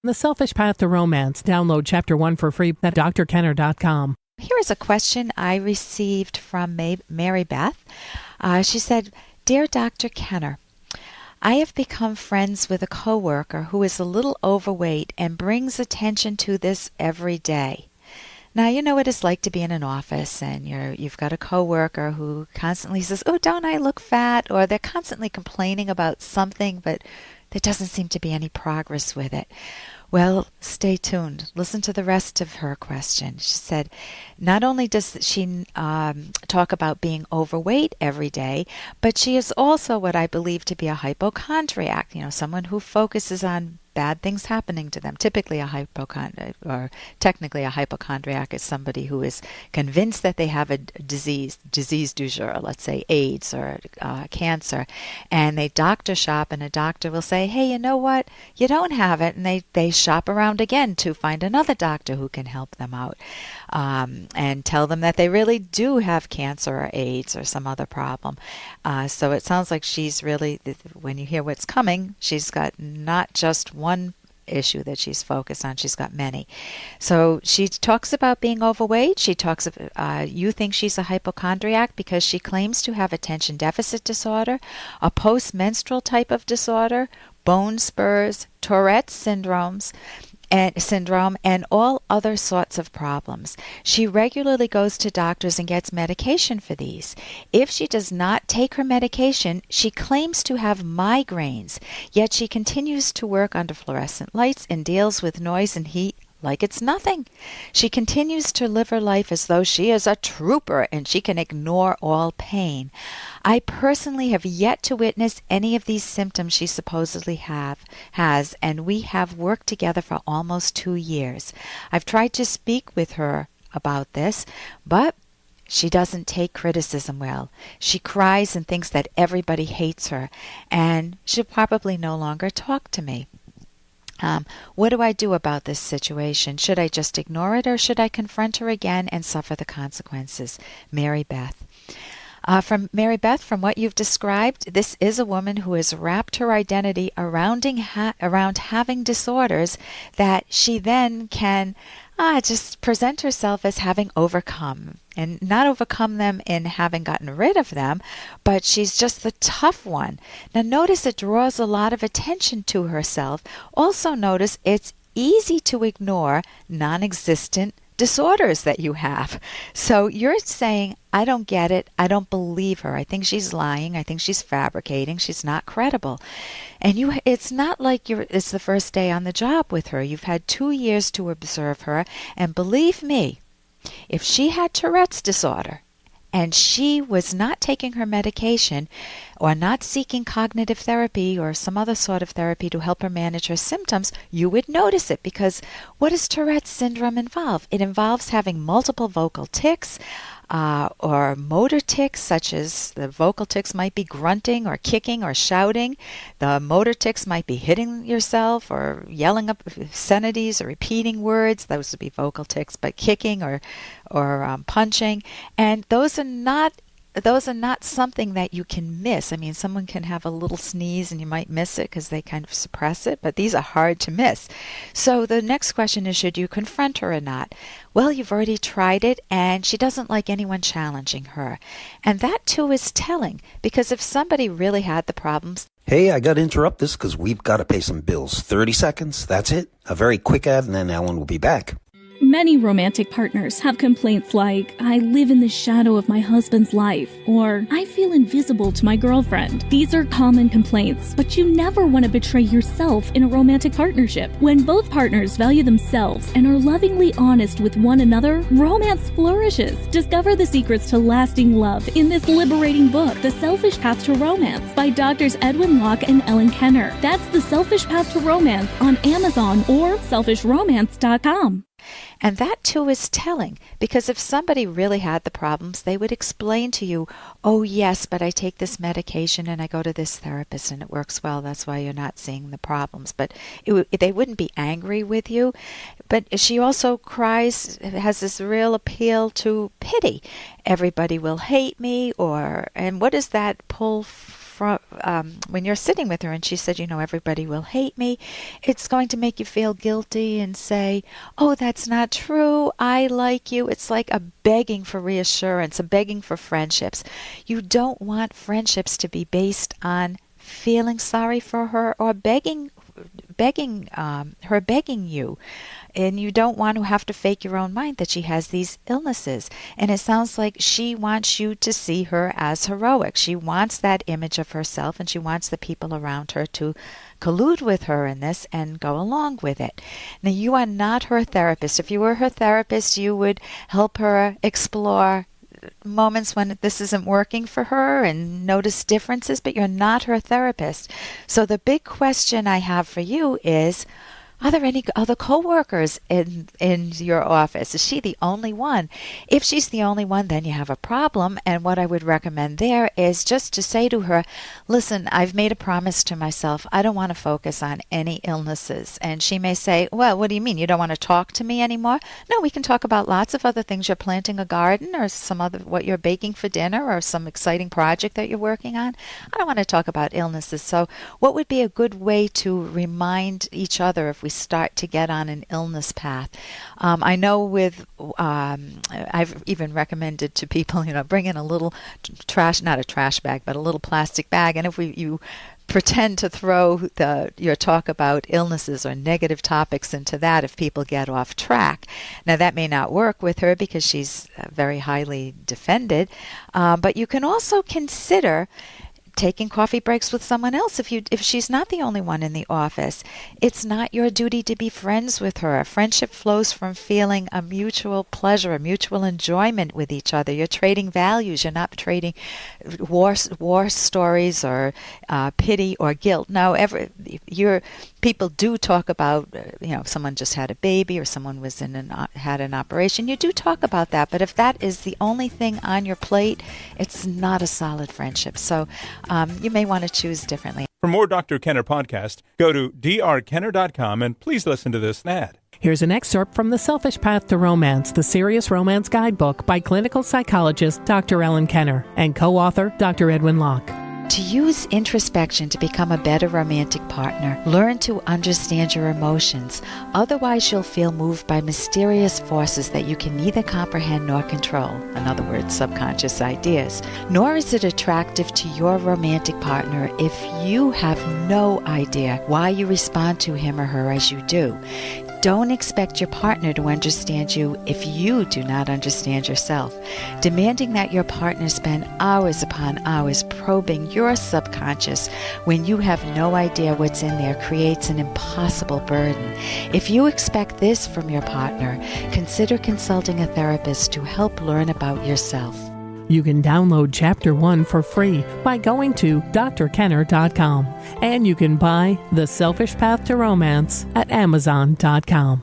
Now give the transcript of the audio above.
The Selfish Path to Romance. Download Chapter 1 for free at drkenner.com. Here is a question I received from Mary Beth. She said, "Dear Dr. Kenner, I have become friends with a coworker who is a little overweight and brings attention to this every day. Now, you know what it's like to be in an office and you've got a coworker who constantly says, 'Oh, don't I look fat?' Or they're constantly complaining about something, but there doesn't seem to be any progress with it." Well, stay tuned. Listen to the rest of her question. She said, not only does she talk about being overweight every day, but she is also what I believe to be a hypochondriac, someone who focuses on bad things happening to them. Typically a hypochondriac, or technically a hypochondriac, is somebody who is convinced that they have a disease du jour, let's say AIDS or cancer, and they doctor shop, and a doctor will say, "Hey, you know what? You don't have it," and they shop around again to find another doctor who can help them out, and tell them that they really do have cancer or AIDS or some other problem. So it sounds like she's really, when you hear what's coming, she's got not just one issue that she's focused on, she's got many. So she talks about being overweight. She talks about, you think she's a hypochondriac because she claims to have attention deficit disorder, a post-menstrual type of disorder, bone spurs, Tourette's syndrome, and all other sorts of problems. She regularly goes to doctors and gets medication for these. If she does not take her medication, she claims to have migraines, yet she continues to work under fluorescent lights and deals with noise and heat like it's nothing. She continues to live her life as though she is a trooper and she can ignore all pain. I personally have yet to witness any of these symptoms she supposedly has, and we have worked together for almost 2 years. I've tried to speak with her about this, but she doesn't take criticism well. She cries and thinks that everybody hates her, and she'll probably no longer talk to me. What do I do about this situation? Should I just ignore it, or should I confront her again and suffer the consequences? Mary Beth. From Mary Beth, from what you've described, this is a woman who has wrapped her identity around having disorders that she then can just present herself as having overcome, and not overcome them in having gotten rid of them, but she's just the tough one. Now notice it draws a lot of attention to herself. Also notice it's easy to ignore non-existent disorders that you have. So you're saying, I don't get it. I don't believe her. I think she's lying. I think she's fabricating. She's not credible. And it's not like it's the first day on the job with her. You've had 2 years to observe her. And believe me, if she had Tourette's disorder and she was not taking her medication or not seeking cognitive therapy or some other sort of therapy to help her manage her symptoms, you would notice it, because what does Tourette's syndrome involve? It involves having multiple vocal tics, or motor tics, such as the vocal tics might be grunting or kicking or shouting. The motor tics might be hitting yourself or yelling up obscenities or repeating words. Those would be vocal tics, but kicking or punching. And those are not something that you can miss. I mean, someone can have a little sneeze and you might miss it because they kind of suppress it, but these are hard to miss. So the next question is, should you confront her or not? Well, you've already tried it, and she doesn't like anyone challenging her. And that too is telling, because if somebody really had the problems... Hey, I got to interrupt this because we've got to pay some bills. 30 seconds, that's it. A very quick ad, and then Ellen will be back. Many romantic partners have complaints like, "I live in the shadow of my husband's life," or "I feel invisible to my girlfriend." These are common complaints, but you never want to betray yourself in a romantic partnership. When both partners value themselves and are lovingly honest with one another, romance flourishes. Discover the secrets to lasting love in this liberating book, The Selfish Path to Romance, by Drs. Edwin Locke and Ellen Kenner. That's The Selfish Path to Romance on Amazon or selfishromance.com. And that too is telling, because if somebody really had the problems, they would explain to you, "Oh yes, but I take this medication and I go to this therapist and it works well. That's why you're not seeing the problems." But they wouldn't be angry with you. But she also cries, has this real appeal to pity. Everybody will hate me, and what is that pull when you're sitting with her and she said, everybody will hate me, it's going to make you feel guilty and say, oh, that's not true, I like you. It's like a begging for reassurance, a begging for friendships. You don't want friendships to be based on feeling sorry for her or begging you. And you don't want to have to fake your own mind that she has these illnesses. And it sounds like she wants you to see her as heroic. She wants that image of herself, and she wants the people around her to collude with her in this and go along with it. Now, you are not her therapist. If you were her therapist, you would help her explore moments when this isn't working for her and notice differences, but you're not her therapist. So the big question I have for you is, are there any other coworkers in your office? Is she the only one? If she's the only one, then you have a problem. And what I would recommend there is just to say to her, listen, I've made a promise to myself. I don't want to focus on any illnesses. And she may say, well, what do you mean? You don't want to talk to me anymore? No, we can talk about lots of other things. You're planting a garden or what you're baking for dinner or some exciting project that you're working on. I don't want to talk about illnesses. So what would be a good way to remind each other if we start to get on an illness path? I know I've even recommended to people, bring in a little trash, not a trash bag, but a little plastic bag. And if you pretend to throw your talk about illnesses or negative topics into that if people get off track. Now, that may not work with her because she's very highly defended, but you can also consider taking coffee breaks with someone else if she's not the only one in the office. It's not your duty to be friends with her. A friendship flows from feeling a mutual pleasure, a mutual enjoyment with each other. You're trading values. You're not trading war stories or pity or guilt. Now, people do talk about, if someone just had a baby or someone was had an operation. You do talk about that, but if that is the only thing on your plate, it's not a solid friendship. So you may want to choose differently. For more Dr. Kenner podcast, go to drkenner.com and please listen to this ad. Here's an excerpt from The Selfish Path to Romance, the Serious Romance Guidebook by clinical psychologist Dr. Ellen Kenner and co-author Dr. Edwin Locke. To use introspection to become a better romantic partner, learn to understand your emotions. Otherwise, you'll feel moved by mysterious forces that you can neither comprehend nor control. In other words, subconscious ideas. Nor is it attractive to your romantic partner if you have no idea why you respond to him or her as you do. Don't expect your partner to understand you if you do not understand yourself. Demanding that your partner spend hours upon hours probing your subconscious when you have no idea what's in there creates an impossible burden. If you expect this from your partner, consider consulting a therapist to help learn about yourself. You can download Chapter 1 for free by going to drkenner.com. And you can buy The Selfish Path to Romance at amazon.com.